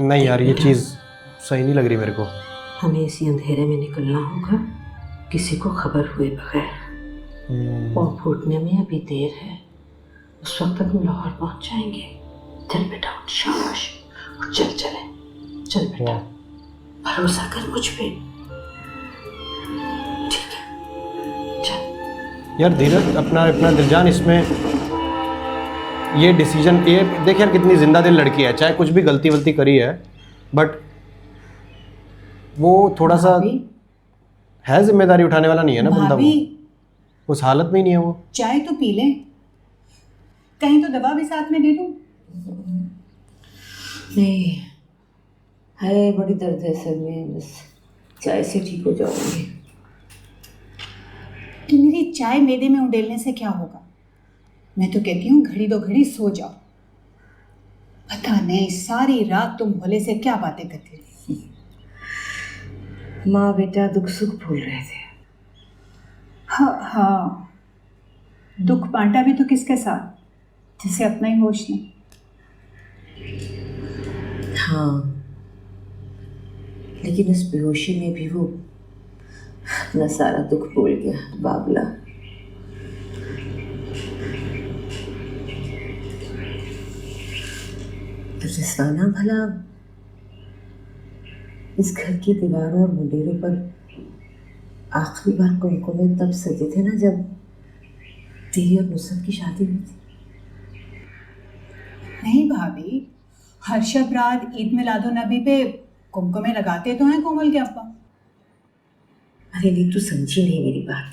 नहीं यार, ये चीज़ सही नहीं लग रही मेरे को। हमें इसी अंधेरे में निकलना होगा, किसी को खबर हुए बगैर। और फूटने में अभी देर है, उस वक्त तक हम लाहौर पहुंच जाएंगे। चल बेटा उठ, शाबाश, चल चले, चल बेटा, भरोसा कर मुझ पे, ठीक है, चल। यार धीरज, अपना दिलजान, इसमें ये डिसीजन, ये देख यार कितनी जिंदा दिल लड़की है, चाहे कुछ भी गलती वलती करी है, बट वो थोड़ा सा है, जिम्मेदारी उठाने वाला नहीं है ना बंदा, वो उस हालत में ही नहीं है वो। चाय तो पी लें, कहीं तो दवा भी साथ में दे दूं? नहीं है, बड़ी दर्द है सर में, बस चाय से ठीक हो जाऊंगी। तो मेरी चाय मैदे में उडेलने से क्या होगा? मैं तो कहती हूँ घड़ी दो घड़ी सो जाओ। पता नहीं सारी रात तुम भोले से क्या बातें करती रही। माँ बेटा दुख सुख भूल रहे थे। हाँ, दुख बांटा भी तो किसके साथ, जिसे अपना ही होश नहीं। हाँ, लेकिन उस बेहोशी में भी वो अपना सारा दुख भूल गया, बाबला। रिजवाना भला इस घर की दीवारों और मुंडेरों पर आखिरी बार कुमकुमे तब सजे थे ना, जब तेरी और नुसरत की शादी हुई थी। नहीं भाभी, हर शब रात ईद मिलादुन नबी पे कुमकुमे लगाते तो हैं कोमल के अब्बा। अरे नहीं, तू समझी नहीं मेरी बात।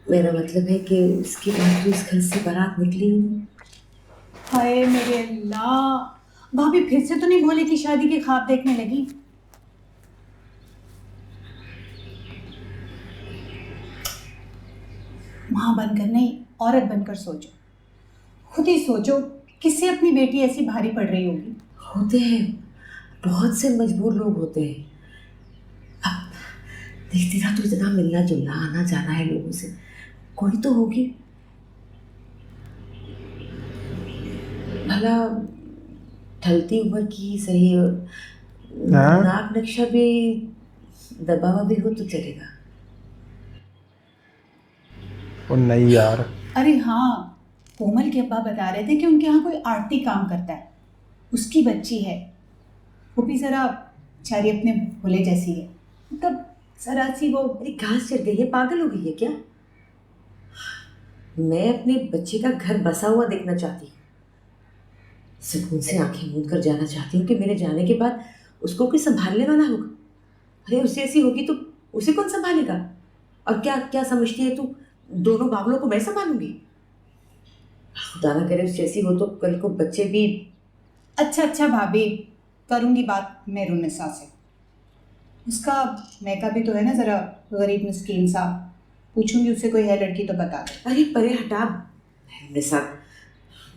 मेरा मतलब है कि उसके बाद तो इस घर से बारात निकली ही नहीं। हाय मेरे अल्लाह, भाभी फिर से तो नहीं भोले की शादी के ख्वाब देखने लगी? माँ बनकर नहीं, औरत बनकर सोचो, खुद ही सोचो, किससे अपनी बेटी ऐसी भारी पड़ रही होगी। होते हैं, बहुत से मजबूर लोग होते हैं। अब देखती रहा तो इतना मिलना जुलना आना जाना है लोगों से, कोई तो होगी। भला ढलती उम्र की सही, नाक नक्शा भी दबा हुआ भी हो तो चलेगा। और नहीं यार, अरे हाँ, कोमल के अब्बा बता रहे थे कि उनके यहाँ कोई आरती काम करता है, उसकी बच्ची है, वो भी जरा बेचारी अपने भोले जैसी है, मतलब जरा सी वो। अरे घास चढ़ गई है, पागल हो गई है क्या? मैं अपने बच्चे का घर बसा हुआ देखना चाहती हूँ, सुकून से आंखें मूंद कर जाना चाहती हूँ कि मेरे जाने के बाद उसको कोई संभालने वाला होगा। अरे उससे ऐसी होगी तो उसे कौन संभालेगा? और क्या क्या समझती है तू, दोनों बाबलों को मैं संभालूंगी? खुदा ना करे उस जैसी हो तो कल को बच्चे भी। अच्छा भाभी, करूँगी बात मेरुन्निसा से, उसका मैका भी तो है ना जरा गरीब मिस्कीन सा, पूछूंगी उससे कोई है लड़की तो बता दे। अरे परे हटा, मेरुन्निसा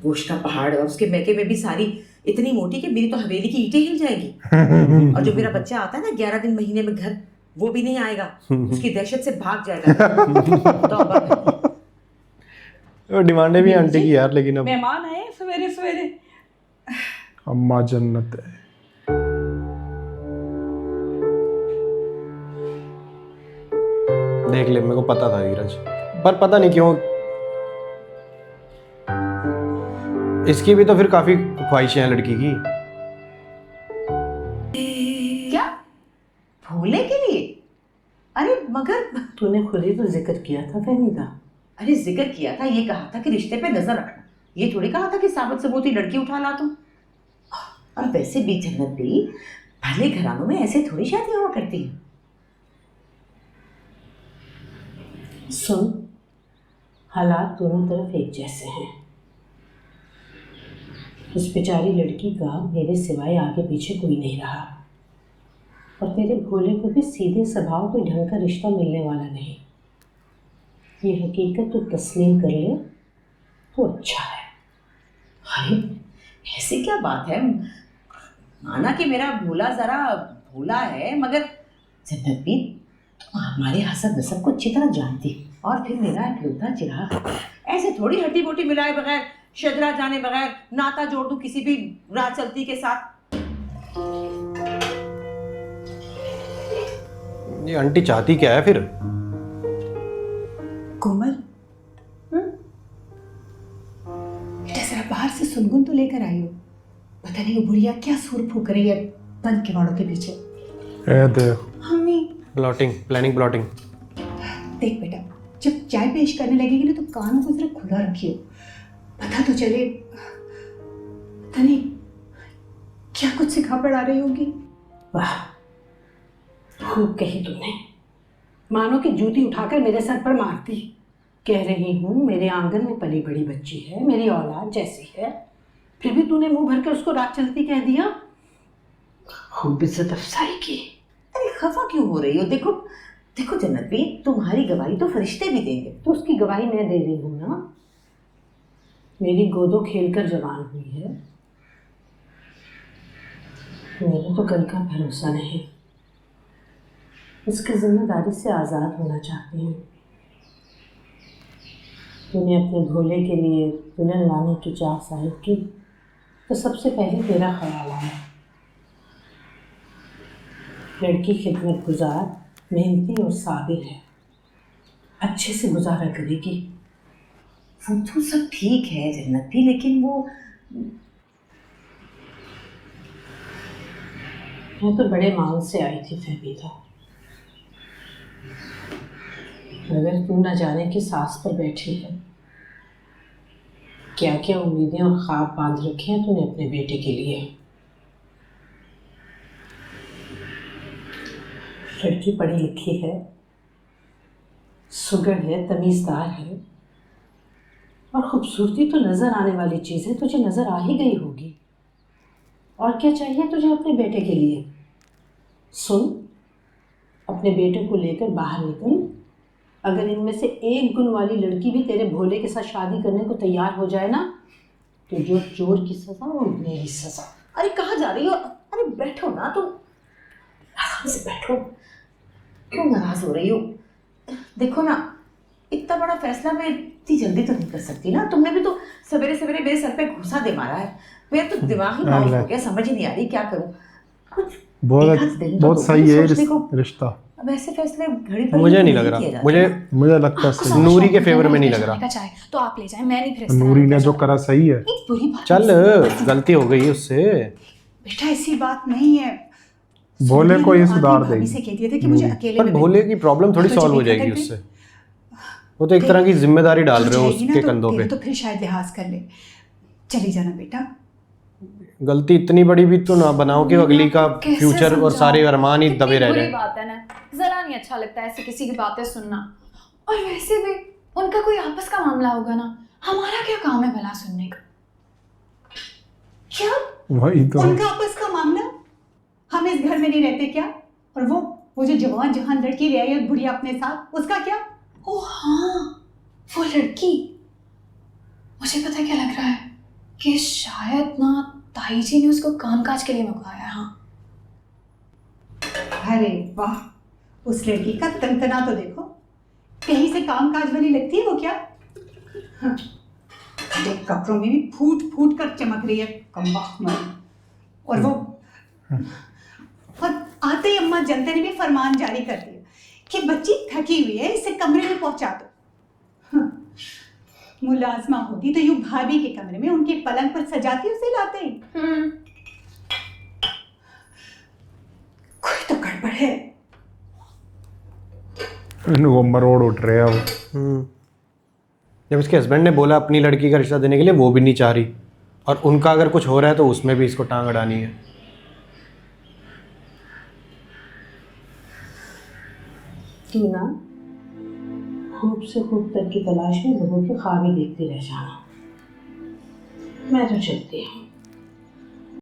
गोश्त का पहाड़, और उसके मैके में भी सारी इतनी मोटी कि मेरी तो हवेली की ईंटें हिल जाएगी। और जो मेरा बच्चा आता है ना 11 दिन महीने में घर, वो भी नहीं आएगा, उसकी दहशत से भाग जाएगा। तो डिमांडें भी आंटी की यार, लेकिन अब मेहमान आए सवेरे सवेरे। अम्मा जन्नत है। देख ले, मेरे को पता था धीरज, पर पता नहीं क्यों इसकी भी तो फिर काफी ख्वाहिशें हैं लड़की की। क्या भोले के लिए? अरे मगर तूने खुद ही तो जिक्र किया था फहमी का। अरे जिक्र किया था, ये कहा था कि रिश्ते पे नजर रखना, ये थोड़ी कहा था कि साबित सबूती लड़की उठा ला तुम। और वैसे भी जन्नत भी भले घरानों में ऐसे थोड़ी शादी हुआ करती है। सुन, हालात दोनों तरफ एक जैसे हैं। उस बेचारी लड़की का मेरे सिवाय आगे पीछे कोई नहीं रहा, और तेरे भोले को भी सीधे स्वभाव कोई ढंग का रिश्ता मिलने वाला नहीं। ये हकीकत तो तस्लीम कर ले तो अच्छा है। अरे ऐसी क्या बात है, माना कि मेरा भोला जरा भोला है, मगर जन्नत भी तुम हमारे हसब नसब को अच्छी तरह जानती हो, और फिर मेरा इकलौता चिराग, ऐसे थोड़ी हड्डी बोटी मिलाए बगैर, शजरा जाने बगैर नाता जोड़ दूं किसी भी राह चलती के साथ। ये आंटी चाहती क्या है फिर? कोमल, बेटा जरा बाहर से सुनगुन तो लेकर आई हो। पता नहीं वो बुढ़िया क्या सुर फूक रही है बंद किवाड़ों के पीछे। Mummy plotting, planning plotting. देख बेटा, जब चाय पेश करने लगेगी ना तो कानों को जरा खुला रखियो, पता तो चले। पता नहीं क्या कुछ सिखा पढ़ा रही होगी। वाह, खूब कही तूने। मानो कि जूती उठाकर मेरे सर पर मारती। कह रही हूँ मेरे आंगन में पली बड़ी बच्ची है, मेरी औलाद जैसी है, फिर भी तूने मुंह भर के उसको रात चलती कह दिया। खूब इज्जत अफसाई की। अरे खफा क्यों हो रही हो? देखो देखो जन्नत भी, तुम्हारी गवाही तो फरिश्ते भी देंगे। तो उसकी गवाही मैं दे रही हूँ ना। मेरी गोदो खेल कर जवान हुई है, मेरे तो कल का भरोसा नहीं। इसकी जिम्मेदारी से आज़ाद होना चाहती हूँ। तूने अपने भोले के लिए दुल्हन लाने की चाह जाहिर की तो सबसे पहले तेरा ख्याल आया। लड़की खिदमत गुजार, मेहनती और साबिर है, अच्छे से गुजारा करेगी। वो तो सब ठीक है जन्नत भी, लेकिन वो मैं तो बड़े मान से आई थी फहमीदा, मगर तू न जाने की सांस पर बैठी है। क्या क्या उम्मीदें और ख्वाब बांध रखे हैं तूने अपने बेटे के लिए। लड़की पढ़ी लिखी है, सुगढ़ है, तमीज़दार है, और खूबसूरती तो नज़र आने वाली चीज़ है, तुझे नज़र आ ही गई होगी। और क्या चाहिए तुझे अपने बेटे के लिए? सुन, अपने बेटे को लेकर बाहर निकल। अगर इनमें से एक गुण वाली लड़की भी तेरे भोले के साथ शादी करने को तैयार हो जाए ना, तो जो चोर की सज़ा और मेरी सज़ा। अरे कहाँ जा रही हो? अरे बैठो ना तुम, आराम से बैठो। क्यों नाराज हो रही हो? देखो ना, इतना बड़ा फैसला मैं इतनी जल्दी तो नहीं कर सकती ना। तुमने भी तो सवेरे सवेरे मेरे सर पे घूसा दे मारा है। मेरा तो दिमाग ही ऑफ हो गया, समझ ही नहीं आ रही क्या करूं। कुछ बहुत सही है रिश्ता। अब ऐसे फैसले घड़ी मुझे नहीं लग रहा, मुझे लगता है नूरी के फेवर में नहीं लग रहा। चाहे तो आप ले जाएं, मैं नहीं फिर नूरी ने जो करा सही है। बुरी बात चल, गलती हो गई उससे। बेटा ऐसी बात नहीं है। भोले को ही सुधार भाभी देगी। से कह दिया था कि मुझे अकेले पर में भोले की प्रॉब्लम थोड़ी तो सॉल्व हो जब जाएगी इकट्ठे उससे। वो तो एक तरह की जिम्मेदारी डाल रहे हो जाएगी ना उसके तो कंधों पे। तो फिर शायद लिहाज कर ले। चली जाना बेटा। गलती इतनी बड़ी भी तो ना बनाओ कि अगली का कैसे फ्यूचर और समझाऊं? सारे अरमान ही कितनी दबे रह बुरी जाए। बात है ना, जरा नहीं अच्छा लगता ऐसे किसी की बातें सुनना। और वैसे भी उनका कोई आपस का मामला होगा ना, हमारा क्या काम है भला सुनने का? क्या वही तो उनका आपस का मामला? हम इस घर में नहीं रहते क्या? और वो जो जवान जहान लड़की ले आई है बुढ़िया अपने साथ, उसका क्या? ओ हाँ, वो लड़की। मुझे पता क्या लग रहा है कि शायद ना ताई जी ने उसको कामकाज के लिए मंगवाया। हाँ, अरे वाह, उस लड़की का तनतना तो देखो, कहीं से कामकाज वाली लगती है वो क्या? हाँ, देख कपड़ों में भी फूट फूट कर चमक रही है कमबख्त मर्द। और वो और आते ही अम्मा जनता ने भी फरमान जारी कर दिया कि बच्ची थकी हुई है, इसे कमरे में पहुंचा दो। हाँ, मुलाजमा होती तो यूं भाभी के कमरे में उनके पलंग पर सजाती उसे लाते। कोई तो गड़बड़ है। वो मरोड़ उठ रहे हैं वो। जब इसके हस्बैंड ने बोला अपनी लड़की का रिश्ता देने के लिए, वो भी नहीं चाह रही, और उनका अगर कुछ हो रहा है तो उसमें भी इसको टांग अड़ानी है। तू ना खूब से खूब तक की तलाश में लोगों की ख्वाबें देखती रह जाना। मैं तो चलती हूँ।